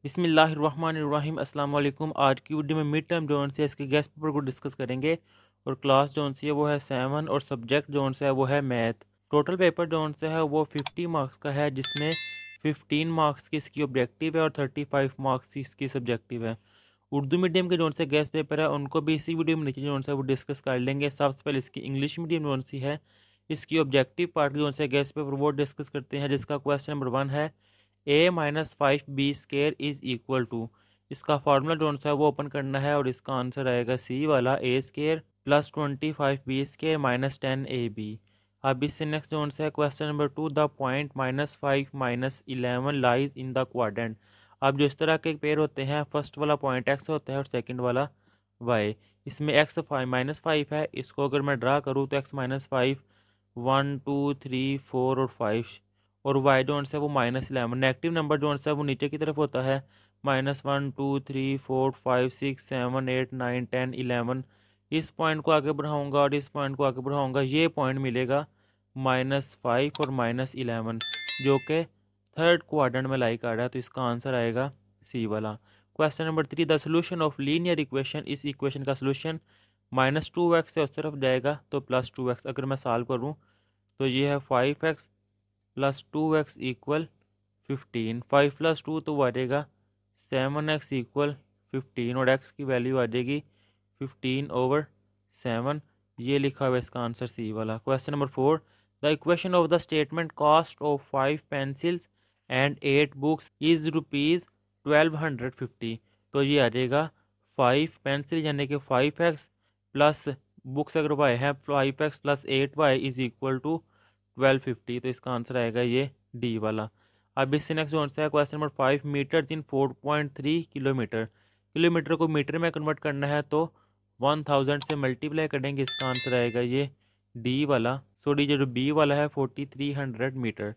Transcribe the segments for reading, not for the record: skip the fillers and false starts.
बिस्मिल्लाहिर्रहमानिर्रहीम अस्सलाम वालेकुम। आज की वीडियो में मिड टर्म जोन से इसके गेस्ट पेपर को डिस्कस करेंगे और क्लास जोन से है वो है 7 और सब्जेक्ट जोन से है वो है मैथ। टोटल पेपर जोन से है वो 50 मार्क्स का है, जिसमें 15 मार्क्स की इसकी ऑब्जेक्टिव है और 35 मार्क्स की इसकी सब्जेक्टिव है। उर्दू मीडियम के जोन से गेस्ट पेपर है, उनको भी इसी वीडियो में नीचे जोन से वो डिस्कस कर लेंगे। सबसे पहले इसकी इंग्लिश मीडियम जोन सी है, इसकी ऑब्जेक्टिव पार्ट जोन से गेस्ट पेपर वो डिस्कस करते हैं, जिसका क्वेश्चन नंबर 1 है a-5b² इज़ इक्वल टू। इसका फार्मूला जो सा है वो ओपन करना है और इसका आंसर आएगा सी वाला a² plus 25b² minus 10ab। अब इससे नेक्स्ट जोन से है question number 2, the point -5 -11 lies in the quadrant. अब जो इस तरह के पेयर होते हैं, फर्स्ट वाला पॉइंट एक्स होता है और सेकंड वाला वाई। इसमें एक्स -5 है, इसको अगर मैं ड्रा करूँ तो x-5 1 2 3 4 और 5, और वाई जोन से वो -11। नेगेटिव नंबर जोन से वो नीचे की तरफ होता है, -1 2 3 4 5 6 7 8 9 10 11। इस पॉइंट को आगे बढ़ाऊंगा और इस पॉइंट को आगे बढ़ाऊंगा, ये पॉइंट मिलेगा -5 और -11, जो कि थर्ड क्वाड्रेंट में लाई कर रहा है। तो इसका आंसर आएगा सी वाला। Question number 3, the solution of linear equation. इस इक्वेशन का सोल्यूशन -2x से उस तरफ जाएगा तो +2x। अगर मैं सॉल्व करूँ तो ये है 5x plus 2x equal 15। 5 plus 2 तो आ जाएगा 7x इक्वल 15 और x की वैल्यू आ जाएगी 15/7। ये लिखा हुआ है इसका आंसर सी वाला। Question number 4, the equation of the statement cost of 5 pencils and 8 books is ₹1250। तो ये आ जाएगा 5 पेंसिल यानी कि 5x प्लस बुक्स अगर y है 5x plus 8y is equal to 1250। तो इसका आंसर आएगा ये डी वाला। अब इससे नेक्स्ट जोन से है question number 5, metres in 4.3 kilometre. Kilometre को मीटर में कन्वर्ट करना है तो 1000 से मल्टीप्लाई करेंगे, इसका आंसर आएगा ये डी वाला। सॉरी, जो बी वाला है 4300 metre.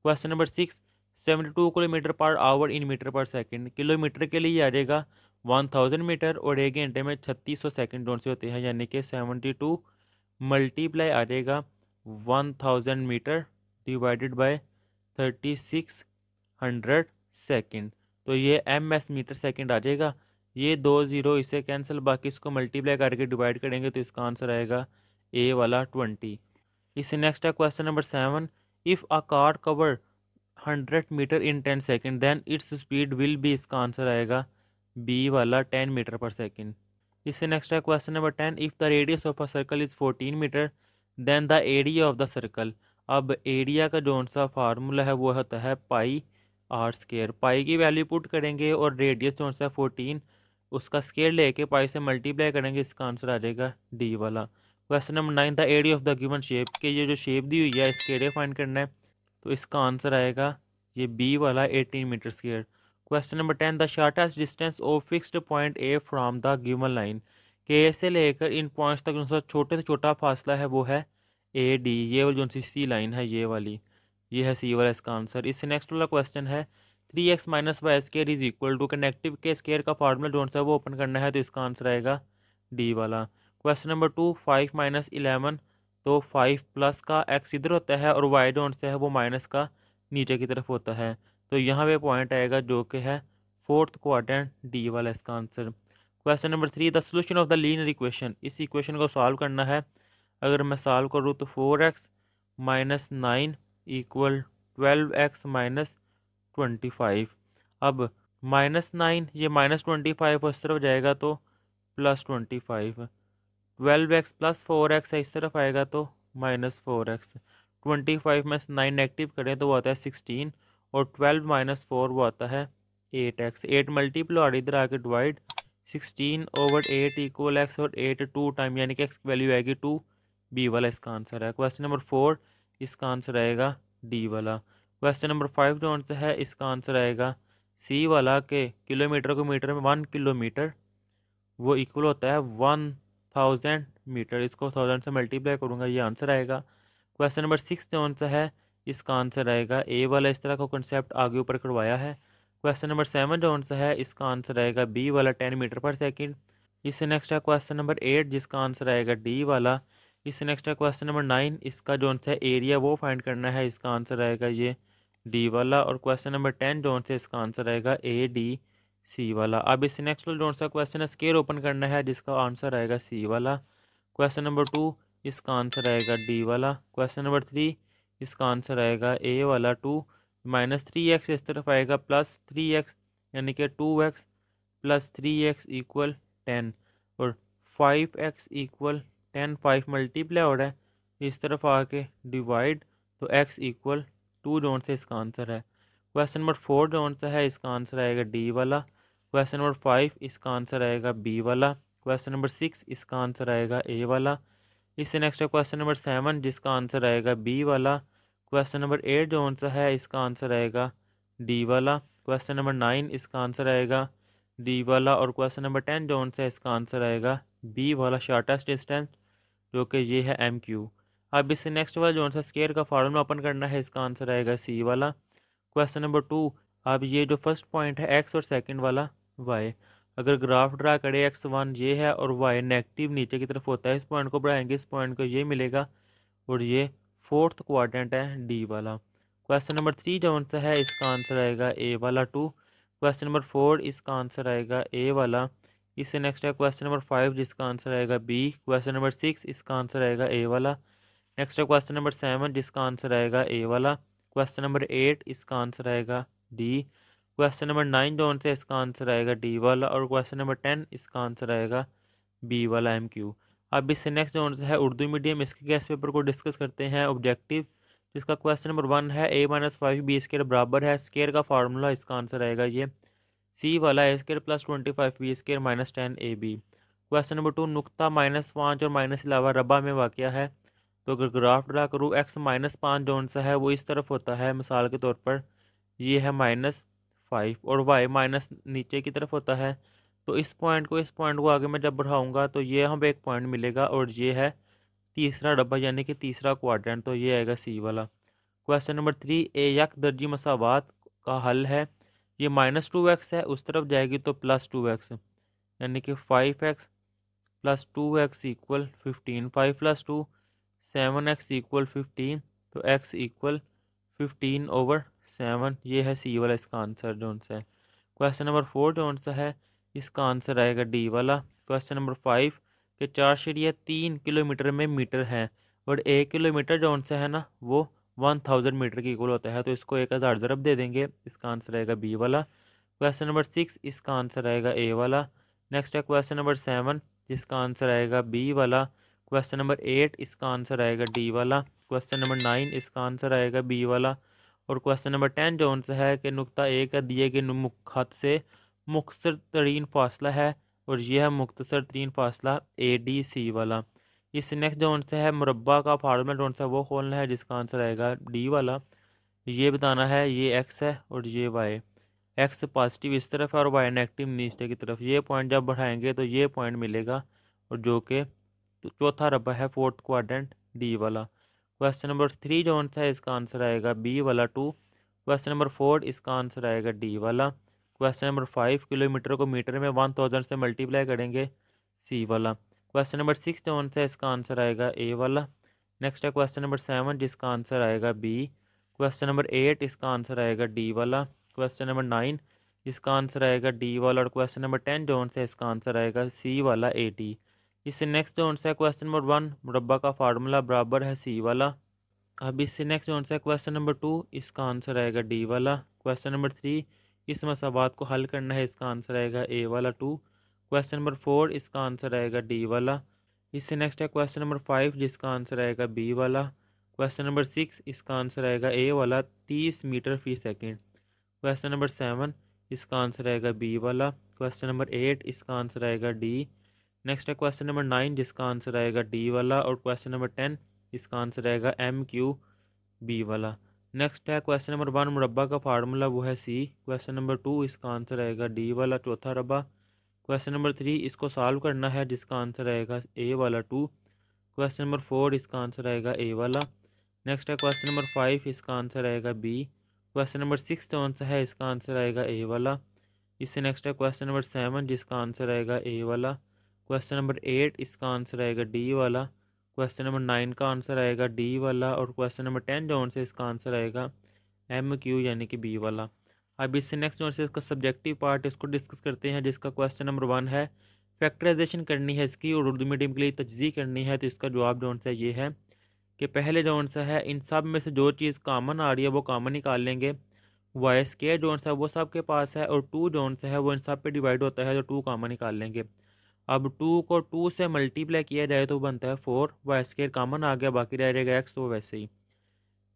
Question number 6, 72 kilometre per hour in metre per second. Kilometre के लिए आ जाएगा 1000 मीटर और एक घंटे में 3600 सेकंड जोन से होते हैं, यानी कि 72 मल्टीप्लाई आ जाएगा 1000 मीटर डिवाइडेड बाय 3600 सेकंड। तो ये MS मीटर सेकंड आ जाएगा। ये 2 ज़ीरो इसे कैंसिल, बाकी इसको मल्टीप्लाई करके डिवाइड करेंगे तो इसका आंसर आएगा ए वाला 20। इससे नेक्स्ट है question number 7, if a car cover 100 metre in 10 second then it's speed will be. इसका आंसर आएगा बी वाला 10 मीटर पर सेकेंड। इससे नेक्स्ट है question number 10, if the radius of a circle is 14 metre then the area of the circle. अब area का जोन सा formula है वो होता है πr²। पाई की वैल्यू पुट करेंगे और रेडियस जोन सा 14, उसका स्केयर लेके पाई से मल्टीप्लाई करेंगे, इसका आंसर आ जाएगा डी वाला। Question number 9, the area of the given shape. के ये जो शेप दी हुई है इसके एरिया फाइंड करना है, तो इसका आंसर आएगा ये बी वाला 18 metre square. Question number 10, the shortest distance of fixed point A from the given line. के से लेकर इन पॉइंट्स तक जो छोटे से छोटा फासला है वो है AD। ये वाली जो सी लाइन है ये वाली, ये है सी वाला इसका आंसर। इससे नेक्स्ट वाला क्वेश्चन है 3x - y² is equal to. Connective के स्केयर का फार्मूला जो सा वो ओपन करना है, तो इसका आंसर आएगा डी वाला। Question number 2, 5 - 11। तो 5 प्लस का x इधर होता है और y जो से है वो माइनस का नीचे की तरफ होता है, तो यहाँ पे पॉइंट आएगा जो कि है फोर्थ क्वाड्रेंट, डी वाला इसका answer. Question number 3, the solution of the linear equation. इस इक्वेशन को सॉल्व करना है। अगर मैं सॉल्व करूँ तो 4x - 9 इक्वल 12x - 25। अब -9 ये -25 उस तरफ जाएगा तो +25। 12x प्लस 4x है इस तरफ आएगा तो -4x। 25 में से 9 नेगेटिव करें तो वो आता है 16 और 12 - 4 वो आता है 8x। 8 मल्टीप्लाई और इधर आके डिवाइड, 16/8 इक्वल x और 8 2 टाइम, यानी कि x की वैल्यू आएगी 2। बी वाला इसका आंसर है। क्वेश्चन नंबर 4, इसका आंसर आएगा डी वाला। क्वेश्चन नंबर 5 जो आंसर है इसका आंसर आएगा सी वाला के किलोमीटर को मीटर में 1 किलोमीटर वो इक्वल होता है 1000 मीटर। इसको 1000 से मल्टीप्लाई करूँगा, ये आंसर आएगा। क्वेश्चन नंबर 6 जो आंसर है इसका आंसर आएगा ए वाला। इस तरह का कॉन्सेप्ट आगे ऊपर करवाया है। क्वेश्चन नंबर 7 जो आंसर है इसका आंसर आएगा बी वाला 10 मीटर पर सेकेंड। इससे नेक्स्ट है क्वेश्चन नंबर 8 जिसका आंसर आएगा डी वाला। इससे नेक्स्ट है क्वेश्चन नंबर 9, इसका जो आंसर है एरिया वो फाइंड करना है, इसका आंसर आएगा ये डी वाला, और क्वेश्चन नंबर 10 जोन से इसका आंसर आएगा ए डी सी वाला। अब इस नेक्स्ट वाला जोन सा क्वेश्चन है, स्केयर ओपन करना है जिसका आंसर आएगा सी वाला। क्वेश्चन नंबर 2 इसका आंसर आएगा डी वाला। क्वेश्चन नंबर 3 इसका आंसर आएगा ए वाला 2। -3x इस तरफ आएगा +3x, यानी कि 2x प्लस 3x इक्वल 10, और 5x इक्वल 10। 5 मल्टीप्लाई हो रहा है, इस तरफ आके डिवाइड, तो x इक्वल 2 जोन से इसका आंसर है। क्वेश्चन नंबर 4 जोन से है, इसका आंसर आएगा डी वाला। क्वेश्चन नंबर 5 इसका आंसर आएगा बी वाला। क्वेश्चन नंबर 6 इसका आंसर आएगा ए वाला। इससे नेक्स्ट है क्वेश्चन नंबर 7 जिसका आंसर आएगा बी वाला। क्वेश्चन नंबर 8 जोन सा है, इसका आंसर आएगा डी वाला। क्वेश्चन नंबर 9 इसका आंसर आएगा डी वाला, और क्वेश्चन नंबर 10 जोन से इसका आंसर आएगा बी वाला, शॉर्टेस्ट डिस्टेंस, जो कि ये है एम क्यू। अब इससे नेक्स्ट वाला जोन सा स्केयर का फार्मूला ओपन करना है, इसका आंसर आएगा सी वाला। क्वेश्चन नंबर 2, अब ये जो फर्स्ट पॉइंट है एक्स और सेकंड वाला वाई, अगर ग्राफ ड्रा करे x1 ये है और y नेगेटिव नीचे की तरफ होता है, इस पॉइंट को बढ़ाएंगे, इस पॉइंट को ये मिलेगा, और ये फोर्थ क्वाड्रेंट है डी वाला। क्वेश्चन नंबर 3 जो आंसर है, इसका आंसर आएगा ए वाला 2। क्वेश्चन नंबर 4 इसका आंसर आएगा ए वाला। इससे नेक्स्ट है क्वेश्चन नंबर 5 जिसका आंसर आएगा बी। क्वेश्चन नंबर 6 इसका आंसर आएगा ए वाला। नेक्स्ट है क्वेश्चन नंबर 7 जिसका आंसर आएगा ए वाला। क्वेश्चन नंबर 8 इसका आंसर आएगा डी। क्वेश्चन नंबर 9 जो आंसर है, इसका आंसर आएगा डी वाला, और क्वेश्चन नंबर 10 इसका आंसर आएगा बी वाला एम क्यू। अब इससे नेक्स्ट जो आंसर है उर्दू मीडियम, इसके गैस पेपर को डिस्कस करते हैं। ऑब्जेक्टिव जिसका क्वेश्चन नंबर 1 है, a-5 b² बराबर है, स्केयर का फार्मूला, इसका आंसर आएगा ये सी वाला, a² + 25 b² - 10 ab। Question number 2 नुक्ता -5 और -11 रबा में वाक़या है, तो अगर ग्राफ ड्रा करूँ x -5 जोन सा है वो इस तरफ होता है, मिसाल के तौर पर ये है -5, और y माइनस नीचे की तरफ होता है, तो इस पॉइंट को आगे मैं जब बढ़ाऊँगा तो ये हमें एक पॉइंट मिलेगा, और ये है तीसरा डब्बा यानी कि तीसरा क्वाड्रेंट, तो ये आएगा सी वाला। क्वेश्चन नंबर 3 ए यक दर्जी मसावात का हल है, ये -2x है, उस तरफ जाएगी तो +2x, यानी कि 5x + 2x equal 15। 5 + 2 7x equal 15, तो x इक्वल 15/7, ये है सी वाला इसका आंसर जोन सा है। क्वेश्चन नंबर 4 जोन सा है, इसका आंसर आएगा डी वाला। क्वेश्चन नंबर 5 के 4.3 किलोमीटर में मीटर है, और 1 किलोमीटर जोन सा है ना वो 1000 मीटर के इक्वल होता है, तो इसको 1000 ज़रब दे देंगे, इसका आंसर आएगा बी वाला। क्वेश्चन नंबर 6 इसका आंसर आएगा ए वाला। नेक्स्ट है क्वेश्चन नंबर 7 जिसका आंसर आएगा बी वाला। क्वेश्चन नंबर 8 इसका आंसर आएगा डी वाला। क्वेश्चन नंबर 9 इसका आंसर आएगा बी वाला, और क्वेश्चन नंबर 10 जो आंसर है कि नुक्ता ए का दिए गए खत से मुख्तसर तरीन फासला है, और यह है मुख्तसर तरीन फासला ए डी सी वाला। इस नेक्स्ट जो आंसर है मुरब्बा का फार्मूला जो आंसर वो खोलना है, जिसका आंसर आएगा डी वाला। ये बताना है ये एक्स है और ये वाई, एक्स पॉजिटिव इस तरफ है और वाई नेगेटिव नीचे की तरफ, ये पॉइंट जब बढ़ाएंगे तो ये पॉइंट मिलेगा, और जो कि तो चौथा रब्बा है फोर्थ क्वाड्रेंट डी वाला। क्वेश्चन नंबर 3 जो आंसर है, इसका आंसर आएगा बी वाला 2। क्वेश्चन नंबर 4 इसका आंसर आएगा डी वाला। क्वेश्चन नंबर 5 किलोमीटर को मीटर में 1000 से मल्टीप्लाई करेंगे, सी वाला। क्वेश्चन नंबर 6 जो आंसर है, इसका आंसर आएगा ए वाला। नेक्स्ट है क्वेश्चन नंबर 7 जिसका आंसर आएगा बी। क्वेश्चन नंबर 8 इसका आंसर आएगा डी वाला। क्वेश्चन नंबर 9 इसका आंसर आएगा डी वाला, और क्वेश्चन नंबर 10 जो आंसर है, इसका आंसर आएगा सी वाला ए डी। इससे नेक्स्ट जो आंसर है क्वेश्चन नंबर 1 मुरब्बा का फार्मूला बराबर है सी वाला। अब इससे नेक्स्ट जो आंसर है क्वेश्चन नंबर 2, इसका आंसर आएगा डी वाला। क्वेश्चन नंबर 3 इस मसावात को हल करना है, इसका आंसर आएगा ए वाला 2। क्वेश्चन नंबर 4 इसका आंसर आएगा डी वाला। इससे नेक्स्ट है क्वेश्चन नंबर 5 जिसका आंसर आएगा बी वाला। क्वेश्चन नंबर 6 इसका आंसर आएगा ए वाला 30 मीटर फी सेकेंड। क्वेश्चन नंबर 7 इसका आंसर आएगा बी वाला। क्वेश्चन नंबर 8 इसका आंसर आएगा डी। नेक्स्ट है क्वेश्चन नंबर 9 जिसका आंसर आएगा डी वाला, और क्वेश्चन नंबर 10 इसका आंसर आएगा एम क्यू बी वाला। नेक्स्ट है क्वेश्चन नंबर 1 मुरब्बा का फार्मूला वो है सी। क्वेश्चन नंबर 2 इसका आंसर आएगा डी वाला चौथा रब्बा। क्वेश्चन नंबर 3 इसको सॉल्व करना है, जिसका आंसर आएगा ए वाला 2। क्वेश्चन नंबर 4 इसका आंसर आएगा ए वाला। नेक्स्ट है क्वेश्चन नंबर 5 इसका आंसर आएगा बी। क्वेश्चन नंबर 6 जो आंसर है, इसका आंसर आएगा ए वाला। इससे नेक्स्ट है क्वेश्चन नंबर 7 जिसका आंसर आएगा ए वाला। क्वेश्चन नंबर 8 इसका आंसर आएगा डी वाला। क्वेश्चन नंबर 9 का आंसर आएगा डी वाला, और क्वेश्चन नंबर 10 जो आंसर इसका आंसर आएगा MQ यानी कि बी वाला। अब इससे नेक्स्ट जो है इसका सब्जेक्टिव पार्ट इसको डिस्कस करते हैं, जिसका क्वेश्चन नंबर 1 है फैक्टराइजेशन करनी है इसकी और उर्दू मीडियम के लिए तजज़ी करनी है। तो इसका जवाब जो सा ये है कि पहले जो सा है इन सब में से जो चीज़ कॉमन आ रही है वो कॉमन निकाल लेंगे। वाई स्केयर जो सा वो सब के पास है और टू जो सा है वो इन सब पे डिवाइड होता है, तो टू कॉमन निकाल लेंगे। अब टू को टू से मल्टीप्लाई किया जाए तो बनता है 4, वाई स्केयर कॉमन आ गया, बाकी रह जाएगा एक्स, तो वैसे ही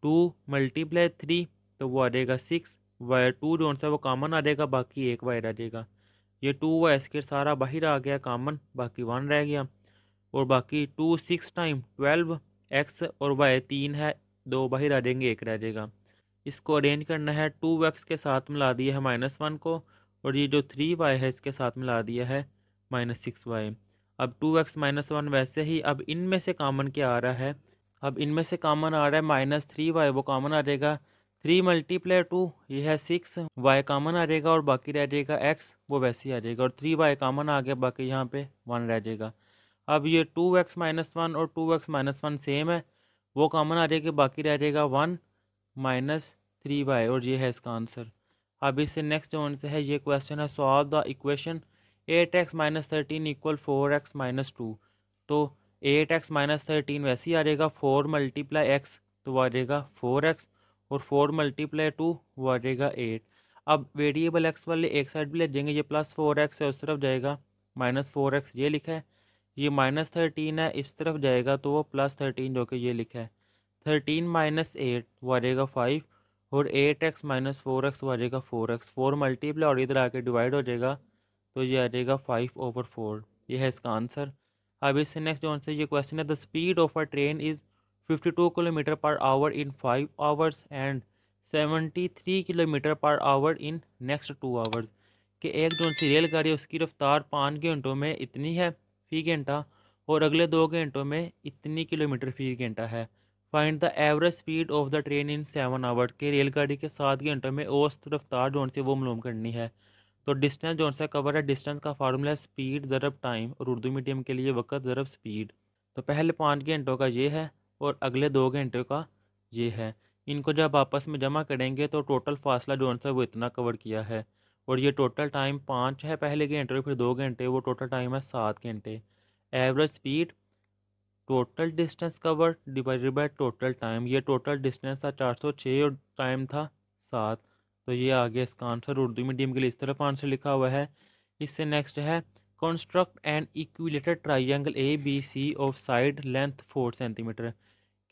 2 × 3 तो वो आ जाएगा 6, वाई टू जो सा वो कॉमन आ जाएगा, बाकी एक वाई रह जाएगा। ये 2 वाई स्केयर सारा बाहर आ गया कॉमन, बाकी 1 रह गया। और बाकी 2 6 टाइम 12 एक्स और वाई 3 है, 2 बाहर आ जाएंगे, एक रह जाएगा। इसको अरेंज करना है, 2x के साथ मिला दिया है -1 को, और ये जो 3y है इसके साथ मिला दिया है -6y। अब 2x -1 वैसे ही, अब इनमें से कॉमन क्या आ रहा है, अब इनमें से कॉमन आ रहा है -3y, वो कॉमन आ जाएगा। 3 × 2 ये है 6, y कॉमन आ जाएगा और बाकी रह जाएगा x, वो वैसे ही आ जाएगा, और 3y कॉमन आ गया, बाकी यहाँ पे 1 रह जाएगा। अब ये 2x-1 और 2x-1 सेम है, वो कॉमन आ जाएगा, बाकी रह जाएगा 1 -3y, और ये है इसका आंसर। अब इससे नेक्स्ट जो से है ये क्वेश्चन है solve the equation 8x-13 = 4x-2। तो 8x-13 वैसे ही आ जाएगा, 4 × x तो वो आ जाएगा 4x, और 4 × 2 वो आ जाएगा 8। अब वेरिएबल x वाले एक साइड भी ले जाएंगे, ये +4x है उस तरफ जाएगा, -4x ये लिखा है, ये -13 है इस तरफ जाएगा तो वो +13 जो कि ये लिखा है। 13 - 8 वो आ जाएगा 5, और 8x - 4x वो आ जाएगा 4x, 4 मल्टीप्लाई और इधर आके डिवाइड हो जाएगा, तो ये आ जाएगा 5/4। ये है इसका आंसर। अब इससे नेक्स्ट जो आंसर ये क्वेश्चन है the speed of a train is 52 km/h in 5 hours and 73 km/h in next 2 hours. कि एक जो सी रेलगाड़ी उसकी रफ्तार 5 घंटों में इतनी है फी घंटा, और अगले 2 घंटों में इतनी किलोमीटर फी घंटा है। Find the average speed of the train in 7 hours. के रेलगाड़ी के 7 घंटों में औसत रफ्तार जो सी वो मालूम करनी है। तो डिस्टेंस जो सा कवर है, डिस्टेंस का फार्मूला है स्पीड ज़रब टाइम, और उर्दू मीडियम के लिए वक्त ज़रब स्पीड। तो पहले 5 घंटों का ये है और अगले 2 घंटों का ये है। इनको जब आपस में जमा करेंगे तो टोटल फासला जो सा वो इतना कवर किया है, और ये टोटल टाइम 5 है पहले घंटे, फिर 2 घंटे, वो टोटल टाइम है 7 घंटे। Average speed total distance cover divided by total time, ये टोटल डिस्टेंस था 406 और टाइम था 7। तो ये आ गया इसका आंसर। उर्दू मीडियम के लिए इस तरफ आंसर लिखा हुआ है। इससे नेक्स्ट है construct an equilateral triangle ABC of side length 4 centimetre.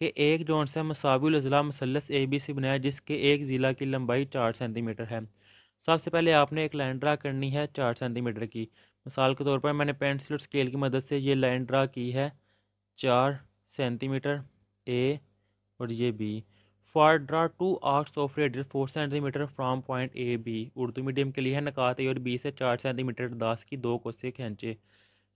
के एक जोन से मसाविल अज़ला मसलस ABC बनाया जिसके एक ज़िला की लंबाई 4 सेंटीमीटर है। सबसे पहले आपने एक लाइन ड्रा करनी है 4 सेंटीमीटर की। मिसाल के तौर पर मैंने पेंसिल और स्केल की मदद से ये लाइन ड्रा की है 4 सेंटीमीटर ए, और ये B. For draw 2 arcs of radius 4 centimetre from point A B। Urdu medium के लिए है नकात A और B से 4 सेंटीमीटर दास की 2 कोसे खींचे।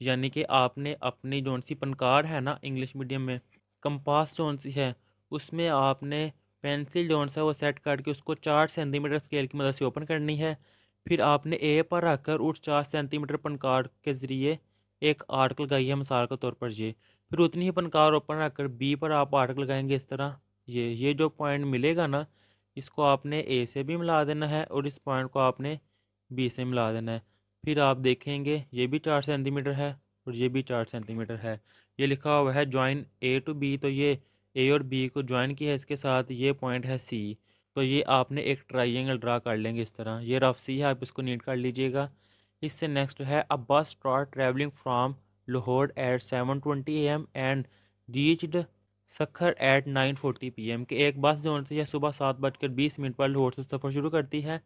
यानी कि आपने अपनी जोन सी पनकार है ना इंग्लिश मीडियम में, कंपास जोन सी है, उसमें आपने पेंसिल जोन सा वो सेट करके उसको 4 सेंटीमीटर स्केल की मदद से ओपन करनी है। फिर आपने ए पर रखकर उस 4 सेंटीमीटर पनकार के ज़रिए एक आर्क लगाई है, मिसाल के तौर पर ये। फिर उतनी ही पनकार ओपन रखकर बी पर आप आर्क लगाएंगे इस तरह। ये जो पॉइंट मिलेगा ना, इसको आपने ए से भी मिला देना है और इस पॉइंट को आपने बी से मिला देना है। फिर आप देखेंगे ये भी 4 सेंटीमीटर है और ये भी 4 सेंटीमीटर है। ये लिखा हुआ है जॉइन A to B, तो ये ए और बी को ज्वाइन किया है इसके साथ, ये पॉइंट है सी। तो ये आपने एक ट्राइंगल ड्रा कर लेंगे इस तरह। ये रफ सी है, आप इसको नीट कर लीजिएगा। इससे नेक्स्ट है a bus start travelling from Lahore at 7:20 AM and reached Sukkur at 9:40 PM। के एक बस जो से यह सुबह 7:20 पर लाहौर से सफ़र शुरू करती है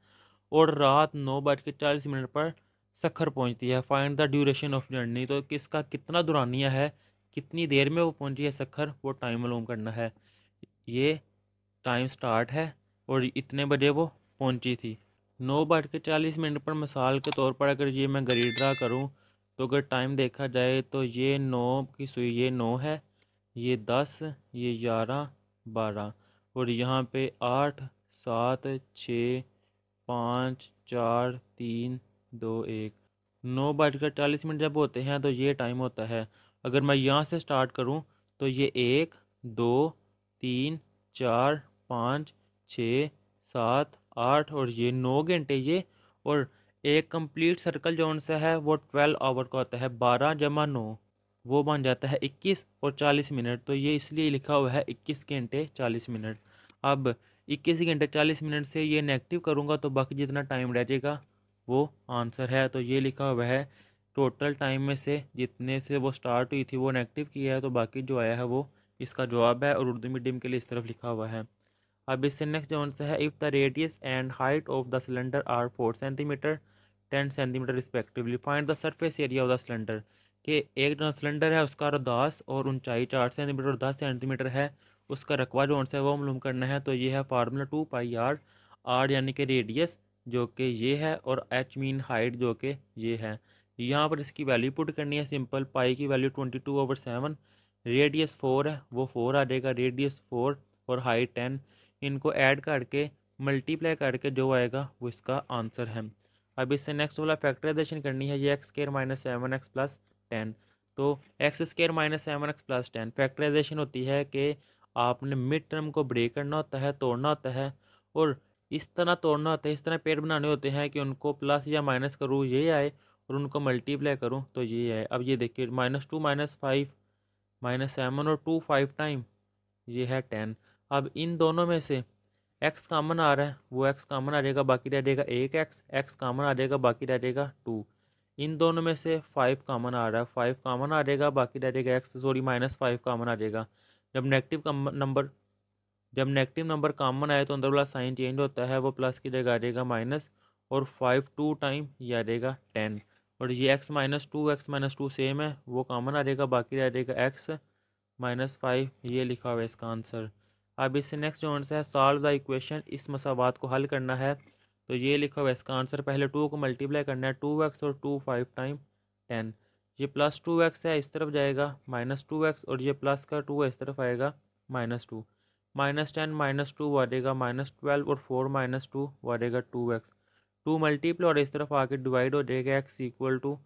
और रात 9:40 पर सखर पहुंचती है। Find the duration of journey. तो किसका कितना दुरानिया है, कितनी देर में वो पहुंची है सखर, वो टाइम मालूम करना है। ये टाइम स्टार्ट है और इतने बजे वो पहुंची थी। 9:40 पर मिसाल के तौर पर अगर ये मैं घड़ी ड्रा करूँ, तो अगर टाइम देखा जाए तो ये 9 की सुई, ये 9 है, ये 10, ये 11, 12, और यहाँ पे 8, 7, 6, 5, 4, 3, 2, 1। 9:40 जब होते हैं तो ये टाइम होता है। अगर मैं यहाँ से स्टार्ट करूँ तो ये 1, 2, 3, 4, 5, 6, 7 8 और ये 9 घंटे ये। और एक कंप्लीट सर्कल जोन सा है वो 12 आवर का होता है, 12 जमा 9 वो बन जाता है 21 और 40 मिनट। तो ये इसलिए लिखा हुआ है 21 घंटे 40 मिनट। अब 21 घंटे 40 मिनट से ये नेगेटिव करूँगा तो बाकी जितना टाइम रह जाएगा वो आंसर है। तो ये लिखा हुआ है टोटल टाइम में से जितने से वो स्टार्ट हुई थी वो नेगेटिव किया है, तो बाकी जो आया है वो इसका जवाब है। और उर्दू मीडियम के लिए इस तरफ लिखा हुआ है। अब इससे नेक्स्ट जो आंसर है, if the radius and height of the cylinder are 4 centimetre 10 centimetre respectively find the surface area of the cylinder. कि एक जो सिलेंडर है उसका 10 और ऊंचाई 4 सेंटीमीटर और 10 सेंटीमीटर है, उसका रकबा जो है वो मालूम करना है। तो ये है फार्मूला 2 पाई आर यानी कि रेडियस जो कि ये है और एच मीन हाइट जो कि ये है। यहाँ पर इसकी वैल्यू पुट करनी है सिंपल। पाई की वैल्यू 22/7, रेडियस 4 है वो 4 आ जाएगा, रेडियस 4 और हाइट 10, इनको ऐड करके मल्टीप्लाई करके जो आएगा वो इसका आंसर है। अब इससे नेक्स्ट वाला फैक्टराइजेशन करनी है, ये x square minus 7x plus 10। तो x square minus 7x plus 10 factorisation होती है कि आपने मिड टर्म को ब्रेक करना होता है, तोड़ना होता है, और इस तरह तोड़ना होता है, इस तरह पेड़ बनाने होते हैं कि उनको प्लस या माइनस करूँ ये आए और उनको मल्टीप्लाई करूँ तो ये आए। अब ये देखिए -2 -5 -7 और 2 5 टाइम ये है 10। अब इन दोनों में से एक्स कामन आ रहा है वो एक्स कामन आ जाएगा, बाकी रह जाएगा एक एक्स, एक्स कामन आ जाएगा, बाकी रह जाएगा 2। इन दोनों में से 5 कामन आ रहा है, 5 कामन आ जाएगा, बाकी रह जाएगा एक्स, सॉरी -5 कामन आ जाएगा। जब नेगेटिव नंबर जब नेगेटिव नंबर कॉमन आए तो अंदर वाला साइन चेंज होता है, वो प्लस की जगह आ जाएगा माइनस, और 5 2 टाइम ये आ जाएगा 10। और ये x-2 सेम है वो कॉमन आ जाएगा, बाकी रह जाएगा x-5, ये लिखा हुआ है इसका आंसर। अब इससे नेक्स्ट जो आंसर है, सॉल्व द इक्वेशन, इस मसावात को हल करना है। तो ये लिखा हुआ है इसका आंसर, पहले 2 को मल्टीप्लाई करना है, 2x और 2 5 टाइम 10। ये +2x है इस तरफ जाएगा -2x, और ये प्लस का 2 है इस तरफ आएगा -2, -10 -2 बढ़ेगा -12 और 4 -2 बढ़ेगा 2x। 2 मल्टीप्लाई और इस तरफ आके डिवाइड हो जाएगा, x equal to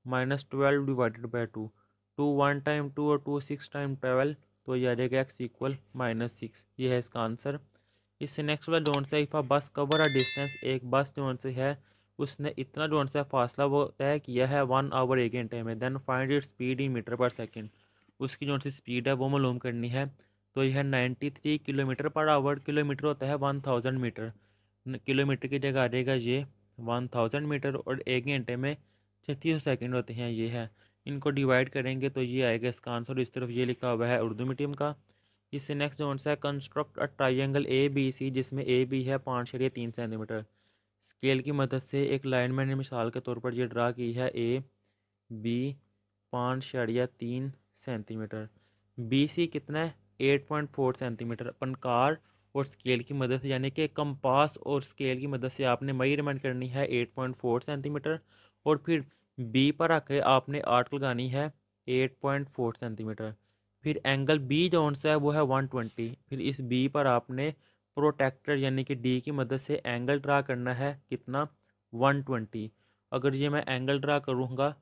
-12 divided by 2। 2 1 time 2 और 2 6 टाइम 12, तो ये आ जाएगा x इक्वल -6। ये है इसका आंसर। इससे नेक्स्ट वाला जोन से, इफ़ अ बस कवर अ डिस्टेंस, एक बस जोन से है उसने इतना जोन से फासला वो तय किया है 1 आवर 1 घंटे में, then find it speed in metre per second. उसकी जो सी स्पीड है वो मालूम करनी है। तो यह 93 किलोमीटर पर आवर, किलोमीटर होता है 1000 मीटर, किलोमीटर की जगह आ जाएगा ये 1000 मीटर, और 1 घंटे में 36 सेकंड होते हैं ये है। इनको डिवाइड करेंगे तो ये आएगा इसका आंसर। इस तरफ ये लिखा हुआ है उर्दू मीडियम का। इससे नेक्स्ट जो है, कंस्ट्रक्ट अ ट्राइंगल ABC जिसमें AB है 5.3 सेंटीमीटर। स्केल की मदद से एक लाइन मैंने मिसाल के तौर पर ये ड्रा की है, AB 5.3 सेंटीमीटर, BC कितना है 8.4 सेंटीमीटर। अपन कार और स्केल की मदद से, यानी कि कंपास और स्केल की मदद से आपने मेजरमेंट करनी है 8.4 सेंटीमीटर, और फिर बी पर आके आपने आर्क लगानी है 8.4 सेंटीमीटर। फिर एंगल बी जोन सा है वो है 120। फिर इस बी पर आपने प्रोटेक्टर यानी कि डी की मदद से एंगल ड्रा करना है, कितना 120। अगर ये मैं एंगल ड्रा करूँगा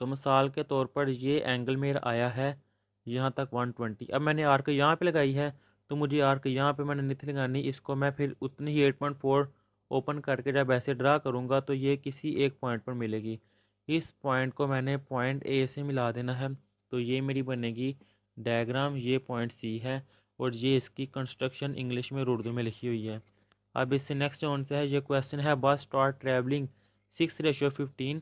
तो मिसाल के तौर पर ये एंगल मेरा आया है यहाँ तक 120। अब मैंने आर्क यहाँ पे लगाई है, तो मुझे आर्क यहाँ पे मैंने नहीं लगानी, इसको मैं फिर उतनी ही 8.4 ओपन करके जब ऐसे ड्रा करूँगा तो ये किसी एक पॉइंट पर मिलेगी। इस पॉइंट को मैंने पॉइंट ए से मिला देना है, तो ये मेरी बनेगी डायग्राम। ये पॉइंट सी है और ये इसकी कंस्ट्रक्शन इंग्लिश में और उर्दू में लिखी हुई है। अब इससे नेक्स्ट जो आंसर है, ये क्वेश्चन है, बस start travelling 6:15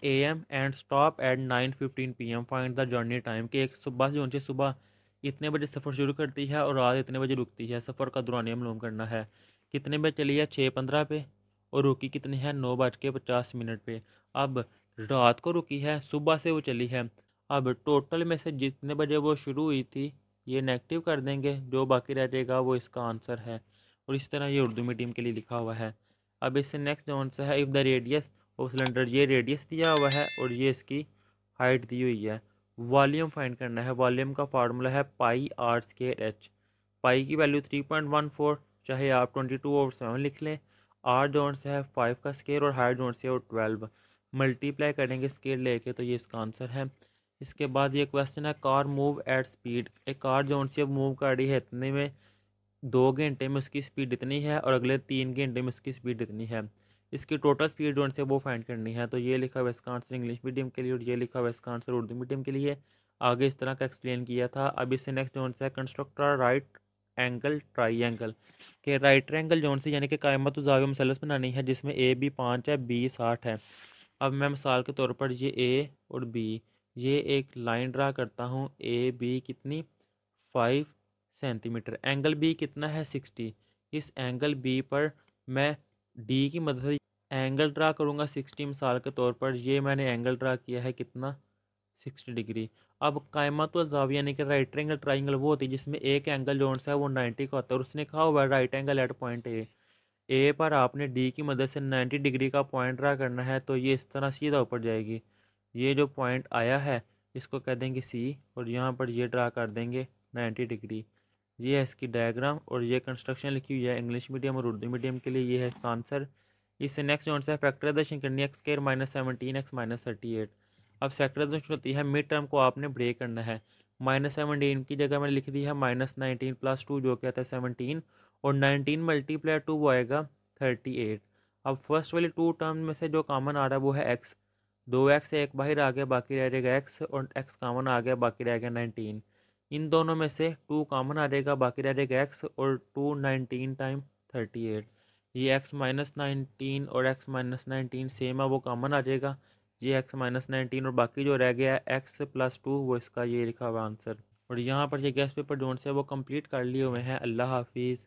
AM and stop at 9:15 PM, find the journey time. कि एक बस जो है सुबह इतने बजे सफ़र शुरू करती है और रात इतने बजे रुकती है, सफ़र का दौरानिया मालूम करना है। कितने बजे चली है 6:15 पे, और रुकी कितनी है 9:50 पे। अब रात को रुकी है, सुबह से वो चली है। अब टोटल में से जितने बजे वो शुरू हुई थी ये नेगेटिव कर देंगे, जो बाकी रह जाएगा वो इसका आंसर है। और इस तरह ये उर्दू मीडियम के लिए लिखा हुआ है। अब इससे नेक्स्ट जो आंसर है, if the radius of cylinder, ये रेडियस दिया हुआ है और ये इसकी हाइट दी हुई है। वॉल्यूम फाइंड करना है। वॉल्यूम का फार्मूला है πr²h। पाई की वैल्यू 3.14, चाहे आप 22/7 लिख लें। आर जोन से है 5 का स्केयर और हाइट जोन से है 12, मल्टीप्लाई करेंगे स्केयर लेके तो ये इसका आंसर है। इसके बाद ये क्वेश्चन है, कार मूव एट स्पीड, एक कार जोन से मूव कर रही है इतने में 2 घंटे में उसकी स्पीड इतनी है और अगले 3 घंटे में उसकी स्पीड इतनी है। इसकी टोटल स्पीड जो है वो फाइंड करनी है। तो ये लिखा हुआ इसका आंसर इंग्लिश मीडियम के लिए और ये लिखा हुआ इसका आंसर उर्दू मीडियम के लिए। आगे इस तरह का एक्सप्लेन किया था। अब इससे नेक्स्ट जोन से कंस्ट्रक्टर राइट एंगल ट्राइंगल के राइट ट्रायंगल जोन से यानी कि कायमत ज़ाविया मुसल्लस बनानी है जिसमें ए बी 5 है, बी 60 है। अब मैं मिसाल के तौर पर ये ए और बी, ये एक लाइन ड्रा करता हूँ। ए बी कितनी 5 सेंटीमीटर, एंगल बी कितना है 60। इस एंगल बी पर मैं डी की मदद से एंगल ड्रा करूँगा 60। मिसाल के तौर पर ये मैंने एंगल ड्रा किया है कितना 60 डिग्री। अब कायमतुल ज़ाविया यानी कि राइट एंगल ट्राइंगल वो होती है जिसमें एक एंगल जोन सा है वो 90 का होता है और उसने कहा हुआ है right angle at point A पर आपने डी की मदद से 90 डिग्री का पॉइंट ड्रा करना है। तो ये इस तरह सीधा ऊपर जाएगी। ये जो पॉइंट आया है इसको कह देंगे सी और यहाँ पर ये ड्रा कर देंगे 90 डिग्री। ये है इसकी डायग्राम और ये कंस्ट्रक्शन लिखी हुई है इंग्लिश मीडियम और उर्दू मीडियम के लिए। ये है इसका आंसर। इससे नेक्स्ट जोन से फैक्टराइजेशन करनी है x square minus 17 x minus 38। अब फैक्टराइजेशन होती है मिड टर्म को आपने ब्रेक करना है। -17 की जगह मैंने लिख दी है -19 + 2 जो कहता है 17 और 19 × 2 वो आएगा 38। अब फर्स्ट वाली टू टर्म में से जो कॉमन आ रहा है वो है एक्स। 2x से एक बाहर आ गया बाकी रह जाएगा एक्स और एक्स कॉमन आ गया बाकी रह गया 19। इन दोनों में से 2 कॉमन आ जाएगा बाकी रह जाएगा एक्स और 2 19 टाइम 38। ये x-19 और x-19 सेम है वो कॉमन आ जाएगा। ये x-19 और बाकी जो रह गया है x+2 वो इसका ये लिखा हुआ आंसर। और यहाँ पर ये गेस्ट पेपर जोन से वो कंप्लीट कर लिए हुए हैं। अल्लाह हाफिज़।